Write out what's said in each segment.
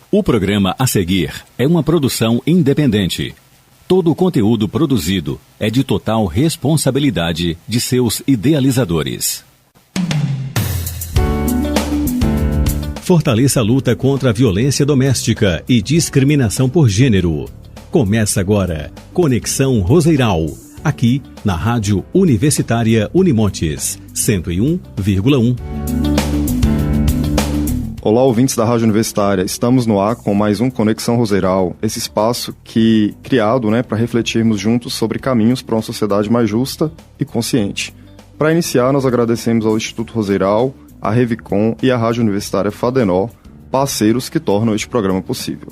O programa a seguir é uma produção independente. Todo o conteúdo produzido é de total responsabilidade de seus idealizadores. Fortaleça a luta contra a violência doméstica e discriminação por gênero. Começa agora Conexão Roseiral, aqui na Rádio Universitária Unimontes, 101,1. Olá, ouvintes da Rádio Universitária. Estamos no ar com mais um Conexão Roseiral, esse espaço criado para refletirmos juntos sobre caminhos para uma sociedade mais justa e consciente. Para iniciar, nós agradecemos ao Instituto Roseiral, a Revicom e a Rádio Universitária Fadenor, parceiros que tornam este programa possível.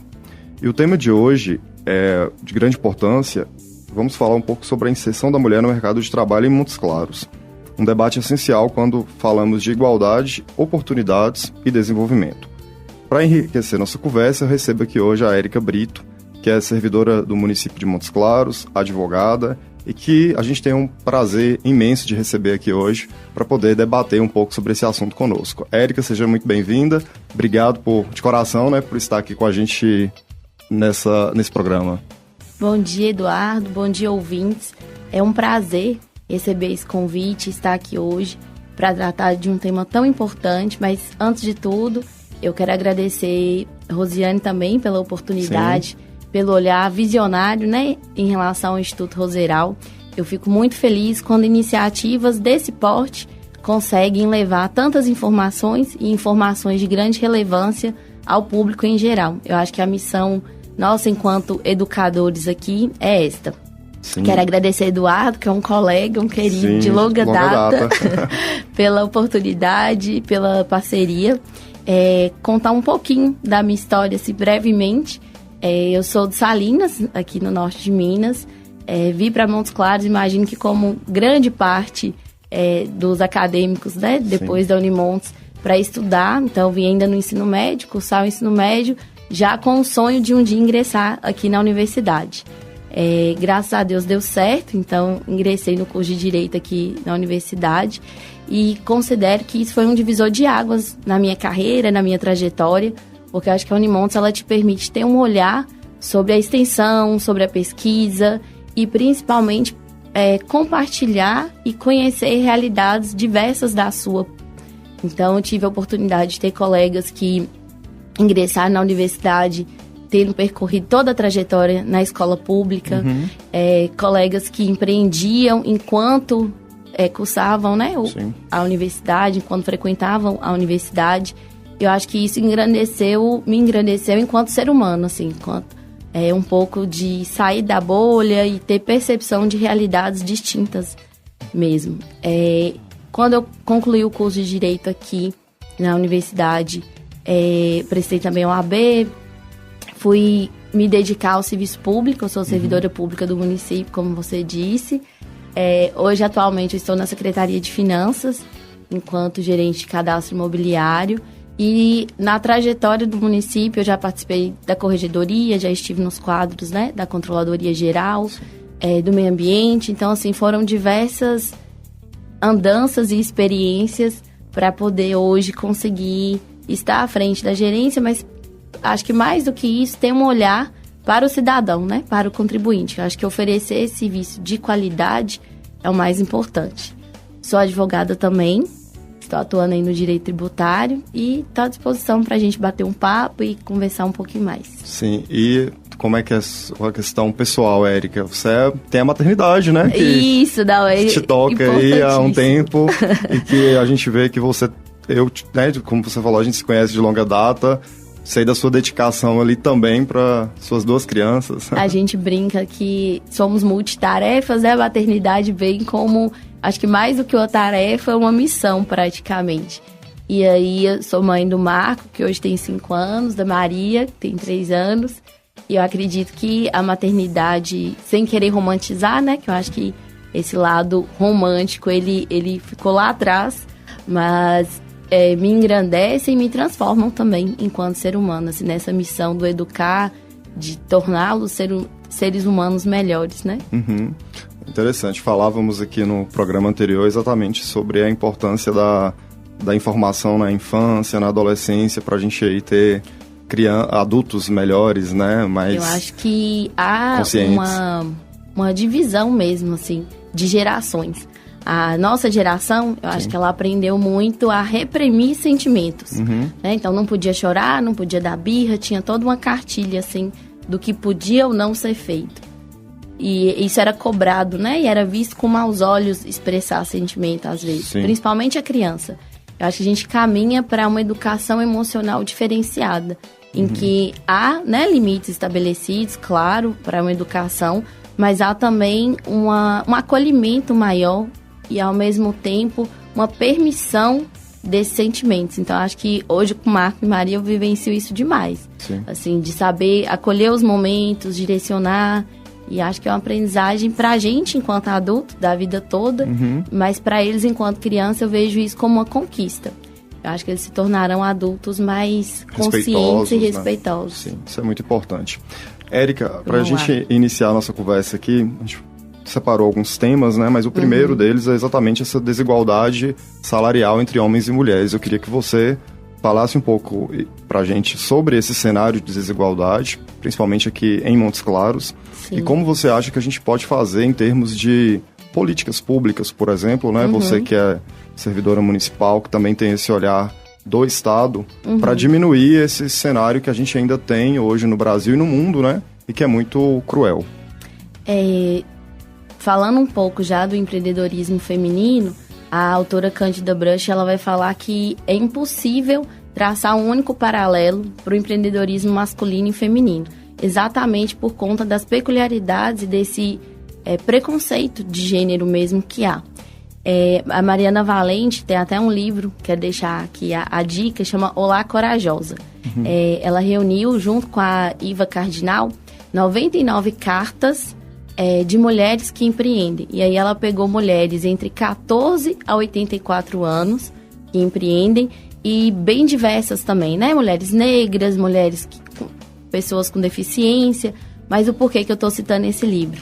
E o tema de hoje é de grande importância. Vamos falar um pouco sobre a inserção da mulher no mercado de trabalho em Montes Claros. Um debate essencial quando falamos de igualdade, oportunidades e desenvolvimento. Para enriquecer nossa conversa, eu recebo aqui hoje a Érica Brito, que é servidora do município de Montes Claros, advogada, e que a gente tem um prazer imenso de receber aqui hoje para poder debater um pouco sobre esse assunto conosco. Érica, seja muito bem-vinda. Obrigado de coração, por estar aqui com a gente nesse programa. Bom dia, Eduardo. Bom dia, ouvintes. É um prazer receber esse convite, estar aqui hoje para tratar de um tema tão importante, mas antes de tudo, eu quero agradecer a Rosiane também pela oportunidade, sim, pelo olhar visionário, em relação ao Instituto Roseiral. Eu fico muito feliz quando iniciativas desse porte conseguem levar tantas informações e informações de grande relevância ao público em geral. Eu acho que a missão nossa, enquanto educadores aqui, é esta. Sim. Quero agradecer a Eduardo, que é um colega, um querido, sim, de longa data. Pela oportunidade, pela parceria. Contar um pouquinho da minha história, brevemente. Eu sou de Salinas, aqui no norte de Minas. Vim para Montes Claros, imagino que como grande parte dos acadêmicos, depois, sim, da Unimontes, para estudar. Então, vim ainda no ensino médio, cursar o ensino médio, já com o sonho de um dia ingressar aqui na universidade. Graças a Deus deu certo, então ingressei no curso de Direito aqui na universidade e considero que isso foi um divisor de águas na minha carreira, na minha trajetória, porque eu acho que a Unimontes ela te permite ter um olhar sobre a extensão, sobre a pesquisa e principalmente compartilhar e conhecer realidades diversas da sua. Então eu tive a oportunidade de ter colegas que ingressaram na universidade tendo percorrido toda a trajetória na escola pública, uhum, colegas que empreendiam enquanto cursavam a universidade, enquanto frequentavam a universidade. Eu acho que isso me engrandeceu enquanto ser humano, enquanto um pouco de sair da bolha e ter percepção de realidades distintas mesmo. Quando eu concluí o curso de Direito aqui na universidade, prestei também o AB, fui me dedicar ao serviço público, eu sou servidora, uhum, pública do município, como você disse. Hoje, atualmente, eu estou na Secretaria de Finanças, enquanto gerente de cadastro imobiliário. E na trajetória do município, eu já participei da corregedoria, já estive nos quadros da Controladoria Geral, do Meio Ambiente. Então, foram diversas andanças e experiências para poder hoje conseguir estar à frente da gerência, mas acho que mais do que isso, tem um olhar para o cidadão, para o contribuinte. Eu acho que oferecer esse serviço de qualidade é o mais importante. Sou advogada também, estou atuando aí no direito tributário e estou à disposição para a gente bater um papo e conversar um pouquinho mais. Sim, e como é que é a questão pessoal, Érica? Você tem a maternidade, Que isso, te toca aí há um tempo e que a gente vê que você... como você falou, a gente se conhece de longa data, sei da sua dedicação ali também para suas duas crianças. A gente brinca que somos multitarefas, a maternidade vem como, acho que mais do que uma tarefa, é uma missão praticamente. E aí eu sou mãe do Marco, que hoje tem 5 anos, da Maria, que tem 3 anos, e eu acredito que a maternidade, sem querer romantizar, que eu acho que esse lado romântico, ele ficou lá atrás, mas me engrandecem e me transformam também enquanto ser humano, nessa missão do educar, de torná-los seres humanos melhores, Uhum. Interessante. Falávamos aqui no programa anterior exatamente sobre a importância da informação na infância, na adolescência, para a gente aí ter adultos melhores, né? Mais eu acho que há conscientes. uma divisão mesmo, assim, de gerações. A nossa geração, eu acho que ela aprendeu muito a reprimir sentimentos. Né? Então, não podia chorar, não podia dar birra, tinha toda uma cartilha, assim, do que podia ou não ser feito. E isso era cobrado, né? E era visto com maus olhos expressar sentimento, às vezes. Sim. Principalmente a criança. Eu acho que a gente caminha para uma educação emocional diferenciada, em que há, né, limites estabelecidos, claro, para uma educação, mas há também um acolhimento maior e, ao mesmo tempo, uma permissão desses sentimentos. Então, acho que hoje, com o Marco e Maria, eu vivencio isso demais. Sim. Assim, de saber acolher os momentos, direcionar. E acho que é uma aprendizagem pra gente, enquanto adulto, da vida toda. Mas pra eles, enquanto criança, eu vejo isso como uma conquista. Eu acho que eles se tornarão adultos mais conscientes e respeitosos. Né? Sim, isso é muito importante. Érica, pra gente iniciar a nossa conversa aqui, a gente separou alguns temas, né? Mas o primeiro deles é exatamente essa desigualdade salarial entre homens e mulheres. Eu queria que você falasse um pouco pra gente sobre esse cenário de desigualdade, principalmente aqui em Montes Claros. Sim. E como você acha que a gente pode fazer em termos de políticas públicas, por exemplo, né? Você que é servidora municipal, que também tem esse olhar do Estado, para diminuir esse cenário que a gente ainda tem hoje no Brasil e no mundo, né? E que é muito cruel. Falando um pouco já do empreendedorismo feminino, a autora Cândida Brush, ela vai falar que é impossível traçar um único paralelo para o empreendedorismo masculino e feminino, exatamente por conta das peculiaridades e desse preconceito de gênero mesmo que há. A Mariana Valente tem até um livro, quero deixar aqui a dica, chama Olá Corajosa. Ela reuniu, junto com a Iva Cardinal, 99 cartas de mulheres que empreendem. E aí ela pegou mulheres entre 14 a 84 anos que empreendem e bem diversas também, né? Mulheres negras, pessoas com deficiência. Mas o porquê que eu estou citando esse livro?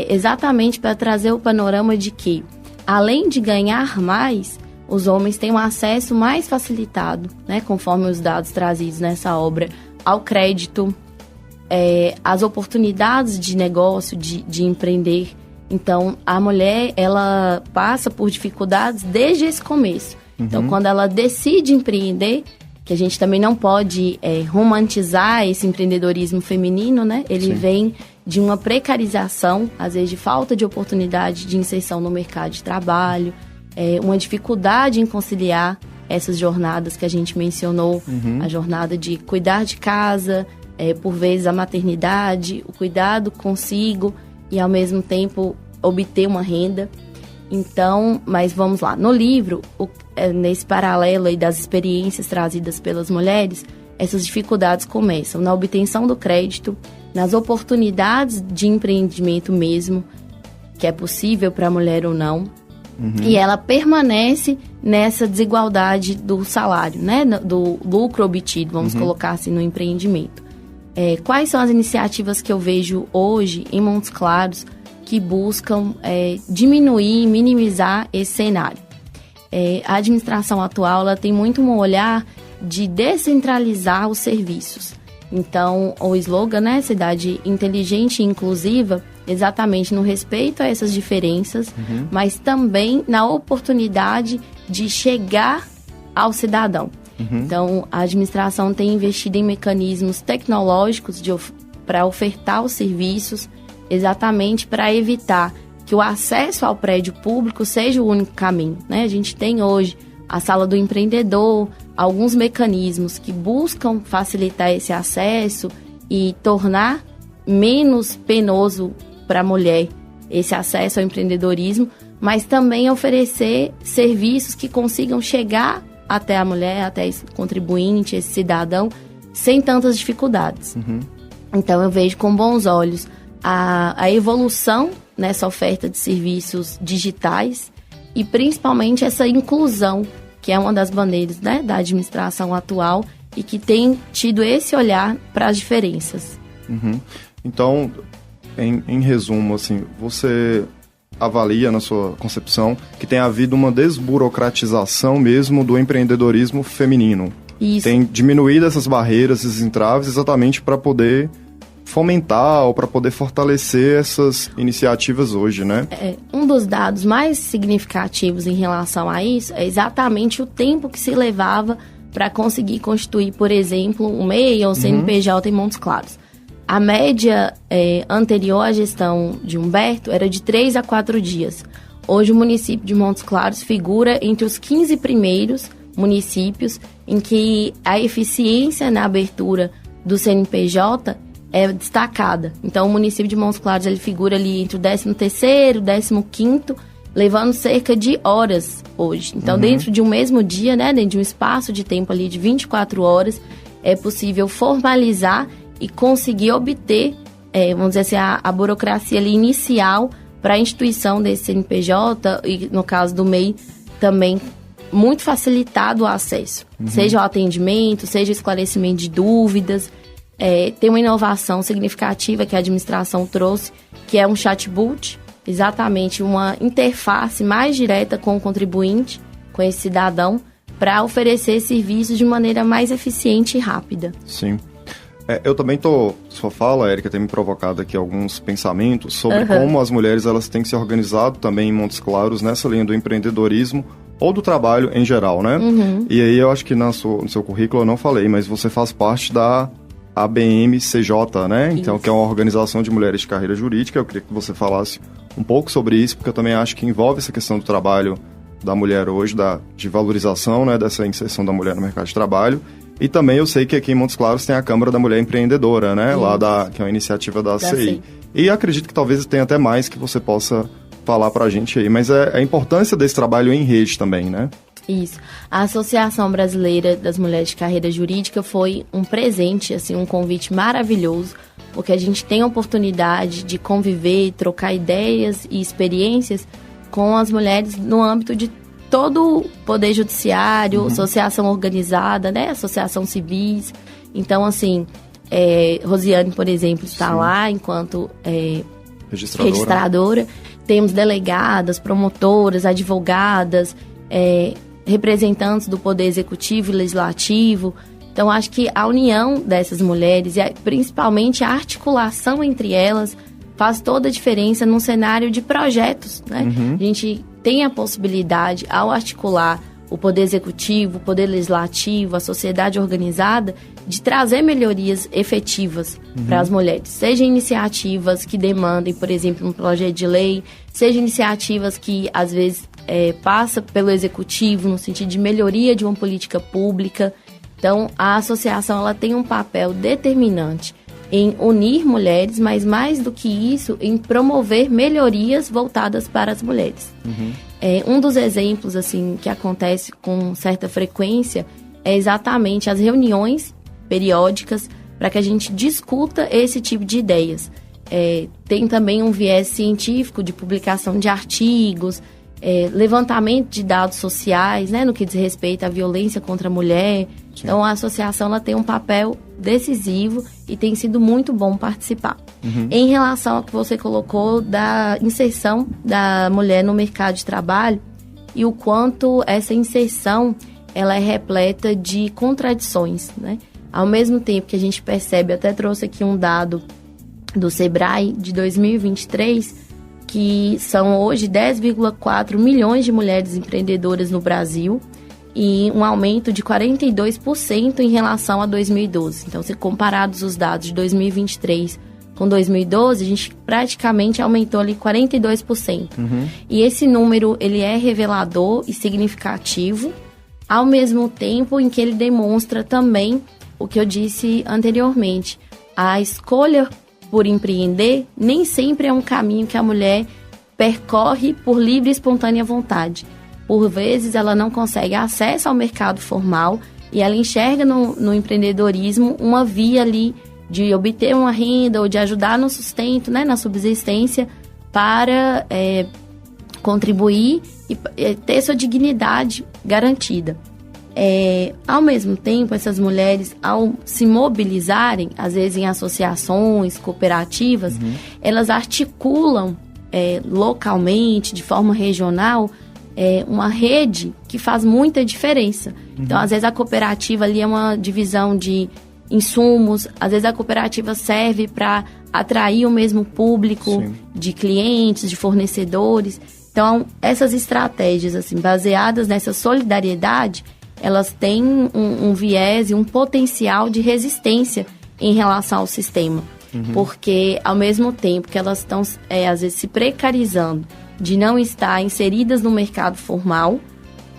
Exatamente para trazer o panorama de que, além de ganhar mais, os homens têm um acesso mais facilitado, né? Conforme os dados trazidos nessa obra, ao crédito, as oportunidades de negócio, de empreender. Então, a mulher, ela passa por dificuldades desde esse começo. Então, quando ela decide empreender, que a gente também não pode romantizar esse empreendedorismo feminino, né? Ele vem de uma precarização, às vezes de falta de oportunidade de inserção no mercado de trabalho, uma dificuldade em conciliar essas jornadas que a gente mencionou, a jornada de cuidar de casa, por vezes a maternidade, o cuidado consigo e, ao mesmo tempo, obter uma renda. Então, mas vamos lá. No livro, nesse paralelo aí das experiências trazidas pelas mulheres, essas dificuldades começam na obtenção do crédito, nas oportunidades de empreendimento mesmo, que é possível para a mulher ou não. E ela permanece nessa desigualdade do salário, né? Do lucro obtido, vamos colocar assim, no empreendimento. Quais são as iniciativas que eu vejo hoje em Montes Claros que buscam diminuir e minimizar esse cenário? A administração atual ela tem muito um olhar de descentralizar os serviços. Então, o slogan, né, cidade inteligente e inclusiva, exatamente no respeito a essas diferenças, mas também na oportunidade de chegar ao cidadão. Então, a administração tem investido em mecanismos tecnológicos para ofertar os serviços, exatamente para evitar que o acesso ao prédio público seja o único caminho, né? A gente tem hoje a Sala do Empreendedor, alguns mecanismos que buscam facilitar esse acesso e tornar menos penoso para a mulher esse acesso ao empreendedorismo, mas também oferecer serviços que consigam chegar até a mulher, até esse contribuinte, esse cidadão, sem tantas dificuldades. Então, eu vejo com bons olhos a evolução nessa oferta de serviços digitais e, principalmente, essa inclusão, que é uma das bandeiras, né, da administração atual e que tem tido esse olhar para as diferenças. Então, em resumo, assim, você avalia, na sua concepção, que tem havido uma desburocratização mesmo do empreendedorismo feminino. Isso. Tem diminuído essas barreiras, esses entraves, exatamente para poder fomentar ou para poder fortalecer essas iniciativas hoje, né? Um dos dados mais significativos em relação a isso é exatamente o tempo que se levava para conseguir constituir, por exemplo, um MEI ou CNPJ em Montes Claros. A média anterior à gestão de Humberto era de 3 a 4 dias. Hoje o município de Montes Claros figura entre os 15 primeiros municípios em que a eficiência na abertura do CNPJ é destacada. Então, o município de Montes Claros ele figura ali entre o 13º e o 15º, levando cerca de horas hoje. Então, dentro de um mesmo dia, né, dentro de um espaço de tempo ali de 24 horas, é possível formalizar e conseguir obter, vamos dizer assim, a burocracia ali inicial para a instituição desse CNPJ e, no caso do MEI, também muito facilitado o acesso. Seja o atendimento, seja o esclarecimento de dúvidas. Tem uma inovação significativa que a administração trouxe, que é um chatbot, exatamente uma interface mais direta com o contribuinte, com esse cidadão, para oferecer serviços de maneira mais eficiente e rápida. Sim. Eu também sua fala, Érica, tem me provocado aqui alguns pensamentos sobre como as mulheres elas têm se organizado também em Montes Claros nessa linha do empreendedorismo ou do trabalho em geral, né? E aí eu acho que no seu currículo eu não falei, mas você faz parte da ABMCJ, né? Então, que é uma organização de mulheres de carreira jurídica. Eu queria que você falasse um pouco sobre isso, porque eu também acho que envolve essa questão do trabalho da mulher hoje, de valorização, né, dessa inserção da mulher no mercado de trabalho. E também eu sei que aqui em Montes Claros tem a Câmara da Mulher Empreendedora, né? Que é uma iniciativa da CI. E acredito que talvez tenha até mais que você possa falar pra gente aí. Mas a importância desse trabalho em rede também, né? Isso. A Associação Brasileira das Mulheres de Carreira Jurídica foi um presente, assim, um convite maravilhoso, porque a gente tem a oportunidade de conviver, trocar ideias e experiências com as mulheres no âmbito de todo o poder judiciário, associação organizada, né, associação civis. Então, assim, Rosiane, por exemplo, está lá enquanto registradora. Temos delegadas, promotoras, advogadas, representantes do Poder Executivo e Legislativo. Então, acho que a união dessas mulheres e principalmente a articulação entre elas faz toda a diferença num cenário de projetos, né? A gente tem a possibilidade, ao articular o Poder Executivo, o Poder Legislativo, a sociedade organizada, de trazer melhorias efetivas para as mulheres. Seja iniciativas que demandem, por exemplo, um projeto de lei, seja iniciativas que, às vezes, passa pelo Executivo no sentido de melhoria de uma política pública. Então, a associação ela tem um papel determinante em unir mulheres, mas mais do que isso, em promover melhorias voltadas para as mulheres. Um dos exemplos assim que acontece com certa frequência é exatamente as reuniões periódicas para que a gente discuta esse tipo de ideias. Tem também um viés científico de publicação de artigos, levantamento de dados sociais, né, no que diz respeito à violência contra a mulher. Sim. Então, a associação ela tem um papel decisivo e tem sido muito bom participar. Em relação ao que você colocou da inserção da mulher no mercado de trabalho e o quanto essa inserção ela é repleta de contradições, né? Ao mesmo tempo que a gente percebe, até trouxe aqui um dado do Sebrae de 2023, que são hoje 10,4 milhões de mulheres empreendedoras no Brasil e um aumento de 42% em relação a 2012. Então, se comparados os dados de 2023 com 2012, a gente praticamente aumentou ali 42%. E esse número, ele é revelador e significativo, ao mesmo tempo em que ele demonstra também o que eu disse anteriormente. A escolha por empreender nem sempre é um caminho que a mulher percorre por livre e espontânea vontade. Por vezes, ela não consegue acesso ao mercado formal e ela enxerga no empreendedorismo uma via ali de obter uma renda ou de ajudar no sustento, né, na subsistência, para contribuir e ter sua dignidade garantida. Ao mesmo tempo, essas mulheres, ao se mobilizarem, às vezes em associações, cooperativas, elas articulam localmente, de forma regional, uma rede que faz muita diferença. Então, às vezes a cooperativa ali é uma divisão de insumos, às vezes a cooperativa serve para atrair o mesmo público de clientes, de fornecedores. Então, essas estratégias, assim, baseadas nessa solidariedade, elas têm um viés e um potencial de resistência em relação ao sistema. Porque, ao mesmo tempo que elas estão, às vezes, se precarizando de não estar inseridas no mercado formal,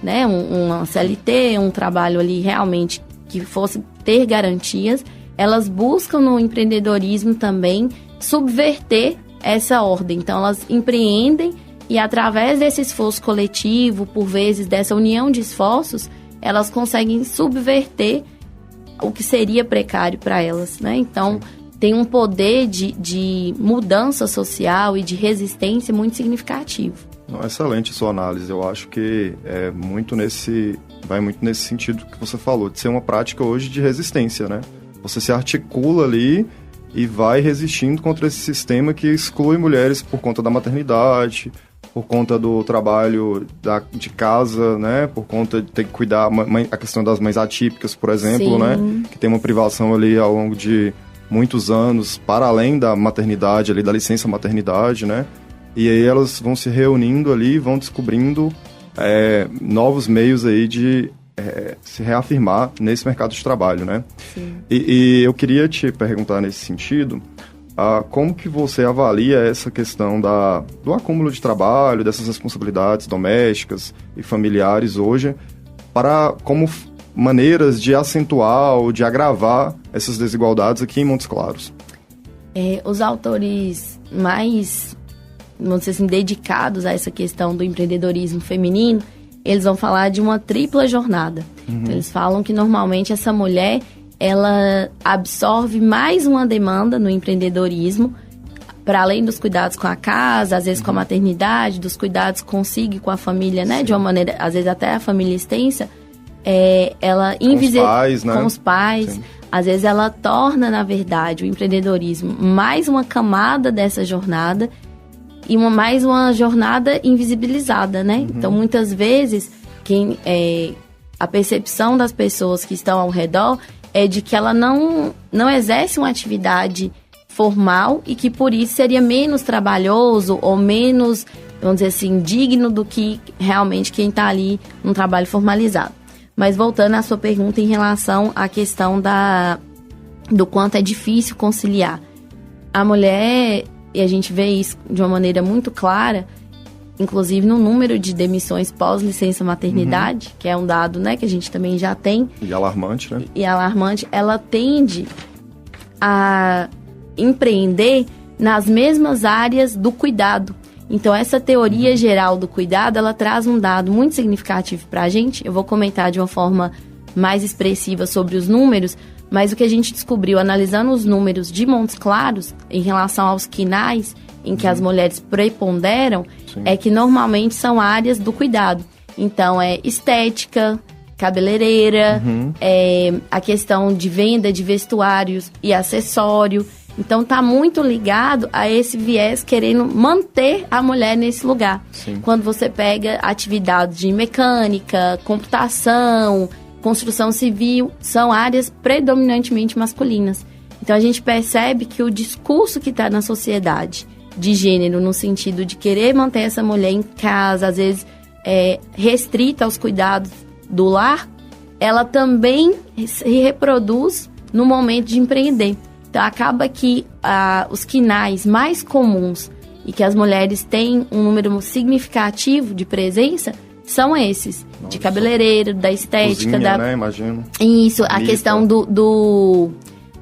né, uma CLT, um trabalho ali realmente que fosse ter garantias, elas buscam no empreendedorismo também subverter essa ordem. Então, elas empreendem e, através desse esforço coletivo, por vezes dessa união de esforços, elas conseguem subverter o que seria precário para elas, né? Então, tem um poder de mudança social e de resistência muito significativo. Excelente a sua análise. Eu acho que vai muito nesse sentido que você falou, de ser uma prática hoje de resistência, né? Você se articula ali e vai resistindo contra esse sistema que exclui mulheres por conta da maternidade, por conta do trabalho de casa, né? Por conta de ter que cuidar, a questão das mães atípicas, por exemplo, né? Que tem uma privação ali ao longo de muitos anos, para além da maternidade, ali, da licença maternidade, né? E aí elas vão se reunindo ali, vão descobrindo novos meios aí de se reafirmar nesse mercado de trabalho, né? E eu queria te perguntar nesse sentido, como que você avalia essa questão do acúmulo de trabalho, dessas responsabilidades domésticas e familiares hoje, como maneiras de acentuar ou de agravar essas desigualdades aqui em Montes Claros? Os autores mais, vamos dizer assim, dedicados a essa questão do empreendedorismo feminino, eles vão falar de uma tripla jornada. Então, eles falam que normalmente essa mulher, ela absorve mais uma demanda no empreendedorismo, para além dos cuidados com a casa, às vezes com a maternidade, dos cuidados consigo e com a família, né? De uma maneira, às vezes até a família extensa, ela com os pais, né? Com os pais. Às vezes ela torna, na verdade, o empreendedorismo mais uma camada dessa jornada e mais uma jornada invisibilizada, né? Então, muitas vezes, a percepção das pessoas que estão ao redor é de que ela não exerce uma atividade formal e que, por isso, seria menos trabalhoso ou menos, vamos dizer assim, digno do que realmente quem está ali num trabalho formalizado. Mas voltando à sua pergunta em relação à questão do quanto é difícil conciliar. A mulher, e a gente vê isso de uma maneira muito clara, inclusive no número de demissões pós-licença maternidade, que é um dado, né, que a gente também já tem. E alarmante, né? E alarmante, ela tende a empreender nas mesmas áreas do cuidado. Então, essa teoria geral do cuidado, ela traz um dado muito significativo para a gente. Eu vou comentar de uma forma mais expressiva sobre os números, mas o que a gente descobriu analisando os números de Montes Claros em relação aos quinais em que as mulheres preponderam, é que normalmente são áreas do cuidado. Então, estética, cabeleireira, a questão de venda de vestuários e acessório. Então, está muito ligado a esse viés querendo manter a mulher nesse lugar. Quando você pega atividades de mecânica, computação, construção civil, são áreas predominantemente masculinas. Então, a gente percebe que o discurso que está na sociedade de gênero, no sentido de querer manter essa mulher em casa, às vezes restrita aos cuidados do lar, ela também se reproduz no momento de empreender. Então, acaba que os quinais mais comuns e que as mulheres têm um número significativo de presença são esses. Nossa. De cabeleireiro, da estética. Cozinha, né? Imagino. Isso, a questão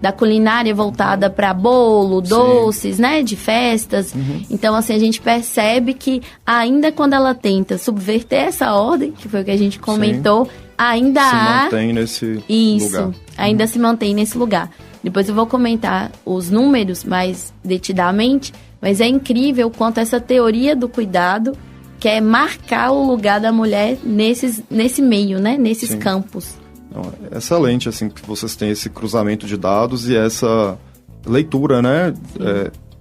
da culinária voltada para bolo, doces, né? De festas. Então, assim, a gente percebe que ainda quando ela tenta subverter essa ordem, que foi o que a gente comentou, ainda se mantém nesse lugar. Ainda se mantém nesse lugar. Depois eu vou comentar os números mais detidamente, mas é incrível o quanto essa teoria do cuidado quer marcar o lugar da mulher nesse meio, né? Nesses campos. Não, é excelente, assim, que vocês têm esse cruzamento de dados e essa leitura, né?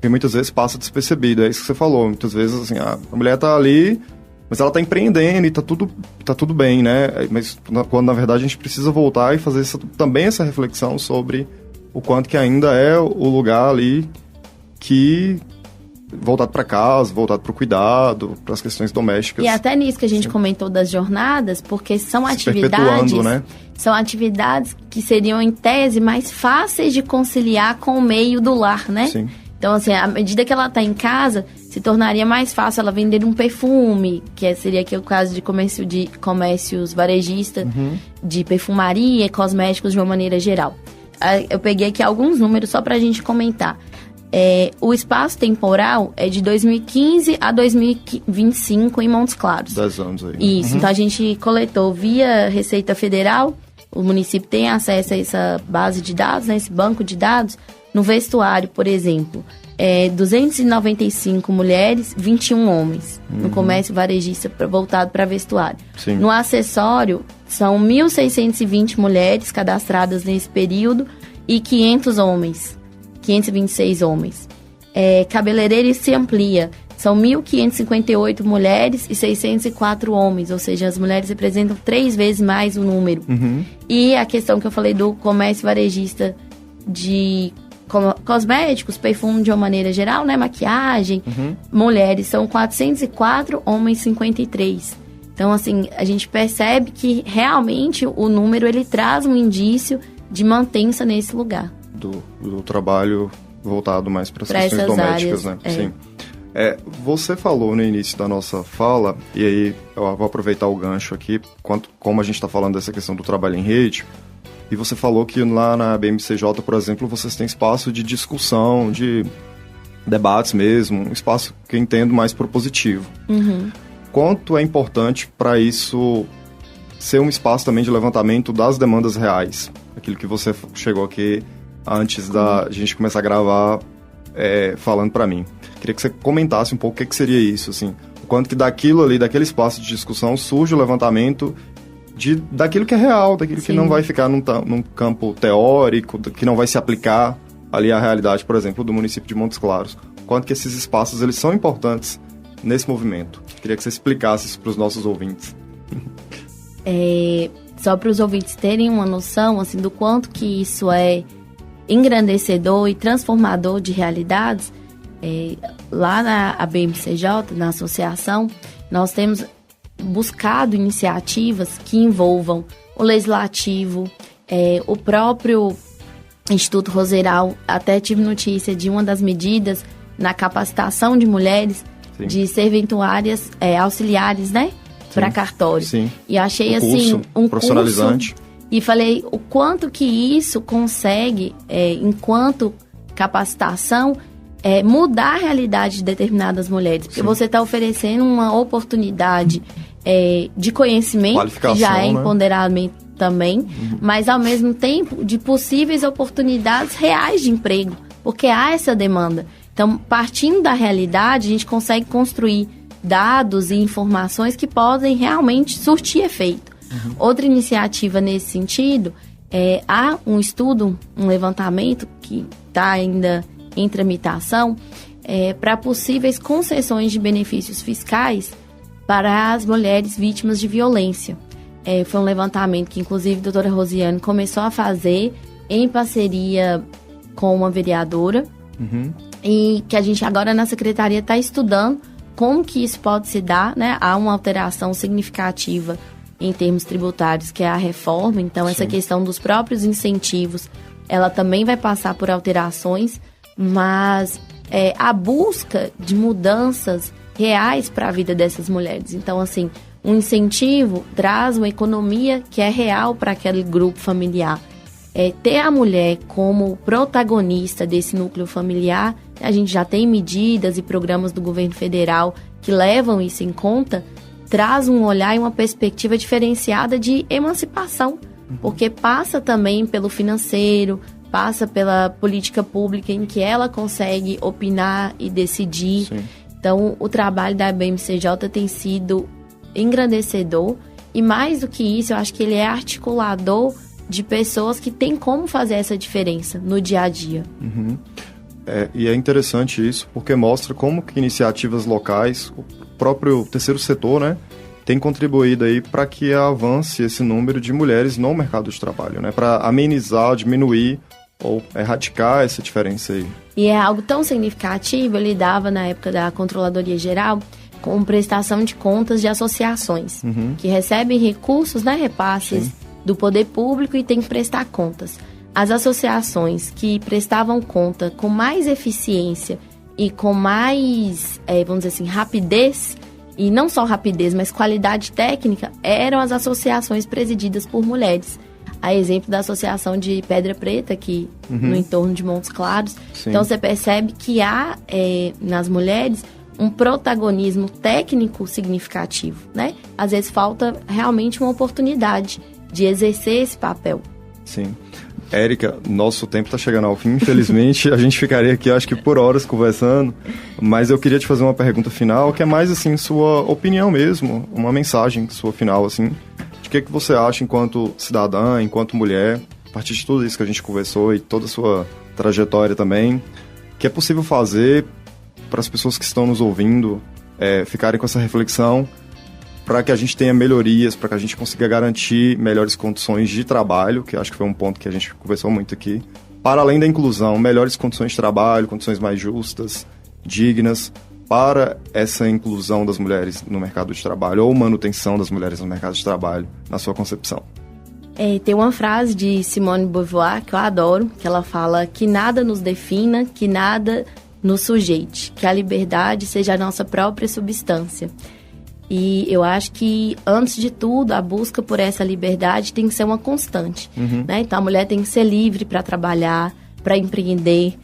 Que muitas vezes passa despercebido. É isso que você falou. Muitas vezes, assim, a mulher tá ali mas ela está empreendendo e tá tudo bem, né? Mas quando na verdade a gente precisa voltar e fazer também essa reflexão sobre o quanto que ainda é o lugar ali que voltado para casa, voltado para o cuidado, para as questões domésticas. E até nisso que a gente comentou das jornadas, porque são atividades, né? São atividades que seriam, em tese, mais fáceis de conciliar com o meio do lar, né? Sim. Então, assim, à medida que ela está em casa, se tornaria mais fácil ela vender um perfume, que seria aqui o caso de comércios varejistas, de perfumaria e cosméticos de uma maneira geral. Eu peguei aqui alguns números só para a gente comentar. O espaço temporal é de 2015 a 2025 em Montes Claros. 10 anos aí. Isso, então a gente coletou via Receita Federal, o município tem acesso a essa base de dados, né, esse banco de dados. No vestuário, por exemplo, 295 mulheres, 21 homens. No comércio varejista voltado para vestuário. Sim. No acessório, são 1.620 mulheres cadastradas nesse período e 526 homens. Cabeleireiro se amplia. São 1.558 mulheres e 604 homens, ou seja, as mulheres representam 3 vezes mais o número. E a questão que eu falei do comércio varejista de cosméticos, perfume de uma maneira geral, né, maquiagem, mulheres são 404, homens 53. Então, assim, a gente percebe que realmente o número ele traz um indício de mantença nesse lugar. Do trabalho voltado mais para as questões domésticas, áreas, né? Sim. Você falou no início da nossa fala, e aí eu vou aproveitar o gancho aqui, como a gente está falando dessa questão do trabalho em rede, e você falou que lá na BMCJ, por exemplo, vocês têm espaço de discussão, de debates mesmo, um espaço que eu entendo mais propositivo. Quanto é importante para isso ser um espaço também de levantamento das demandas reais? Aquilo que você chegou aqui antes da gente começar a gravar falando para mim. Queria que você comentasse um pouco o que seria isso, assim. O quanto que daquilo ali, daquele espaço de discussão, surge o levantamento daquilo que é real, daquilo que não vai ficar num campo teórico, que não vai se aplicar ali à realidade, por exemplo, do município de Montes Claros. Quanto que esses espaços eles são importantes nesse movimento. Queria que você explicasse isso para os nossos ouvintes. Só para os ouvintes terem uma noção assim, do quanto que isso é engrandecedor e transformador de realidades, lá na BMCJ, na associação, nós temos buscado iniciativas que envolvam o legislativo, o próprio Instituto Roseral. Até tive notícia de uma das medidas na capacitação de mulheres, sim, de serventuárias auxiliares, né? Para cartório. Sim. E achei um profissionalizante. Curso, e falei o quanto que isso consegue, enquanto capacitação, mudar a realidade de determinadas mulheres. Porque, sim, você está oferecendo uma oportunidade de conhecimento, que já é empoderamento também, mas ao mesmo tempo de possíveis oportunidades reais de emprego, porque há essa demanda. Então, partindo da realidade, a gente consegue construir dados e informações que podem realmente surtir efeito. Outra iniciativa nesse sentido, há um estudo, um levantamento que está ainda em tramitação para possíveis concessões de benefícios fiscais para as mulheres vítimas de violência. Foi um levantamento que, inclusive, a doutora Rosiane começou a fazer em parceria com uma vereadora e que a gente agora na secretaria está estudando como que isso pode se dar, né? Há uma alteração significativa em termos tributários, que é a reforma. Então, sim, essa questão dos próprios incentivos, ela também vai passar por alterações, mas a busca de mudanças reais para a vida dessas mulheres. Então, assim, um incentivo traz uma economia que é real para aquele grupo familiar. Ter a mulher como protagonista desse núcleo familiar, a gente já tem medidas e programas do governo federal que levam isso em conta, traz um olhar e uma perspectiva diferenciada de emancipação, porque passa também pelo financeiro, passa pela política pública em que ela consegue opinar e decidir. Sim. Então, o trabalho da BMCJ tem sido engrandecedor e, mais do que isso, eu acho que ele é articulador de pessoas que têm como fazer essa diferença no dia a dia. E é interessante isso, porque mostra como que iniciativas locais, o próprio terceiro setor, né, tem contribuído aí para que avance esse número de mulheres no mercado de trabalho, né, para amenizar, diminuir ou erradicar essa diferença aí. E é algo tão significativo, eu lidava na época da Controladoria Geral com prestação de contas de associações, que recebem recursos, né, repasses do poder público e tem que prestar contas. As associações que prestavam conta com mais eficiência e com mais, vamos dizer assim, rapidez, e não só rapidez, mas qualidade técnica, eram as associações presididas por mulheres. A exemplo da Associação de Pedra Preta, aqui no entorno de Montes Claros. Sim. Então, você percebe que há, nas mulheres, um protagonismo técnico significativo, né? Às vezes falta realmente uma oportunidade de exercer esse papel. Sim. Érica, nosso tempo está chegando ao fim, infelizmente. A gente ficaria aqui, acho que por horas conversando, mas eu queria te fazer uma pergunta final, que é mais, assim, sua opinião mesmo, uma mensagem sua final, assim. De que você acha enquanto cidadã, enquanto mulher, a partir de tudo isso que a gente conversou e toda a sua trajetória também, que é possível fazer para as pessoas que estão nos ouvindo ficarem com essa reflexão, para que a gente tenha melhorias, para que a gente consiga garantir melhores condições de trabalho, que acho que foi um ponto que a gente conversou muito aqui, para além da inclusão, melhores condições de trabalho, condições mais justas, dignas, para essa inclusão das mulheres no mercado de trabalho, ou manutenção das mulheres no mercado de trabalho, na sua concepção. Tem uma frase de Simone de Beauvoir que eu adoro, que ela fala que nada nos defina, que nada nos sujeite, que a liberdade seja a nossa própria substância. E eu acho que, antes de tudo, a busca por essa liberdade tem que ser uma constante. Né? Então, a mulher tem que ser livre para trabalhar, para empreender,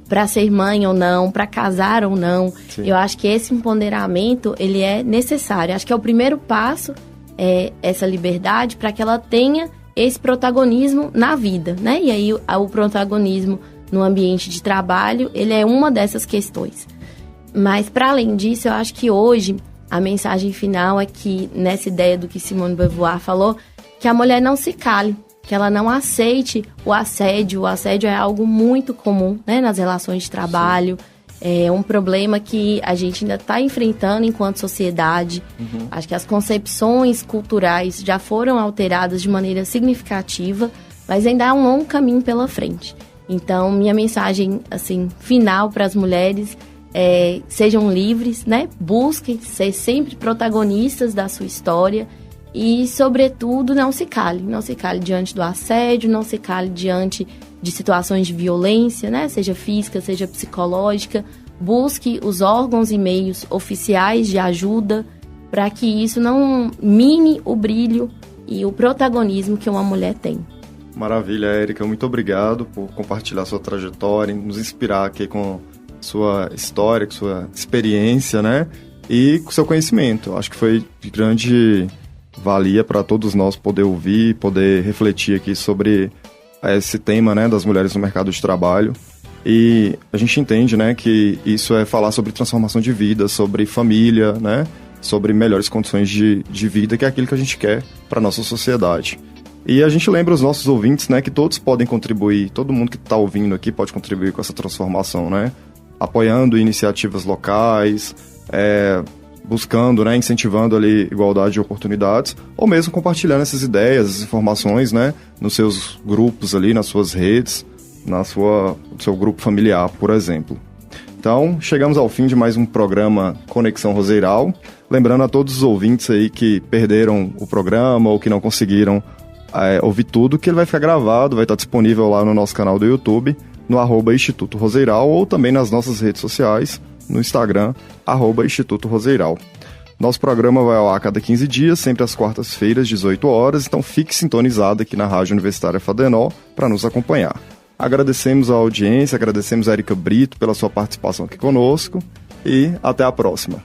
para ser mãe ou não, para casar ou não. Sim. Eu acho que esse empoderamento, ele é necessário. Acho que é o primeiro passo, essa liberdade, para que ela tenha esse protagonismo na vida, né? E aí, o protagonismo no ambiente de trabalho, ele é uma dessas questões. Mas, para além disso, eu acho que hoje a mensagem final é que, nessa ideia do que Simone de Beauvoir falou, que a mulher não se cale, que ela não aceite o assédio. O assédio é algo muito comum, né, nas relações de trabalho. Sim. É um problema que a gente ainda está enfrentando enquanto sociedade. Acho que as concepções culturais já foram alteradas de maneira significativa, mas ainda há um longo caminho pela frente. Então, minha mensagem, assim, final para as mulheres sejam livres, né? Busquem ser sempre protagonistas da sua história e, sobretudo, não se cale diante do assédio, não se cale diante de situações de violência, né? Seja física, seja psicológica. Busque os órgãos e meios oficiais de ajuda para que isso não mine o brilho e o protagonismo que uma mulher tem. Maravilha, Érica. Muito obrigado por compartilhar sua trajetória, nos inspirar aqui com sua história, com sua experiência, né? E com seu conhecimento. Acho que foi de grande valia para todos nós poder ouvir, poder refletir aqui sobre esse tema, né, das mulheres no mercado de trabalho. E a gente entende, né, que isso é falar sobre transformação de vida, sobre família, né? Sobre melhores condições de vida, que é aquilo que a gente quer para a nossa sociedade. E a gente lembra os nossos ouvintes, né, que todos podem contribuir, todo mundo que está ouvindo aqui pode contribuir com essa transformação, né? Apoiando iniciativas locais, buscando, né, incentivando ali igualdade de oportunidades, ou mesmo compartilhando essas ideias, essas informações, né, nos seus grupos ali, nas suas redes, no seu grupo familiar, por exemplo. Então, chegamos ao fim de mais um programa Conexão Roseiral. Lembrando a todos os ouvintes aí que perderam o programa ou que não conseguiram ouvir tudo, que ele vai ficar gravado, vai estar disponível lá no nosso canal do YouTube, no @Instituto Roseiral, ou também nas nossas redes sociais, no Instagram, @Instituto Roseiral. Nosso programa vai ao ar a cada 15 dias, sempre às quartas-feiras, 18 horas, então fique sintonizado aqui na Rádio Universitária FADENOL para nos acompanhar. Agradecemos a audiência, agradecemos a Érica Brito pela sua participação aqui conosco e até a próxima.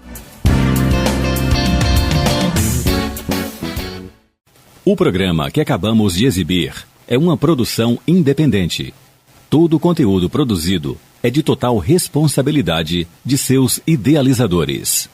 O programa que acabamos de exibir é uma produção independente. Todo o conteúdo produzido é de total responsabilidade de seus idealizadores.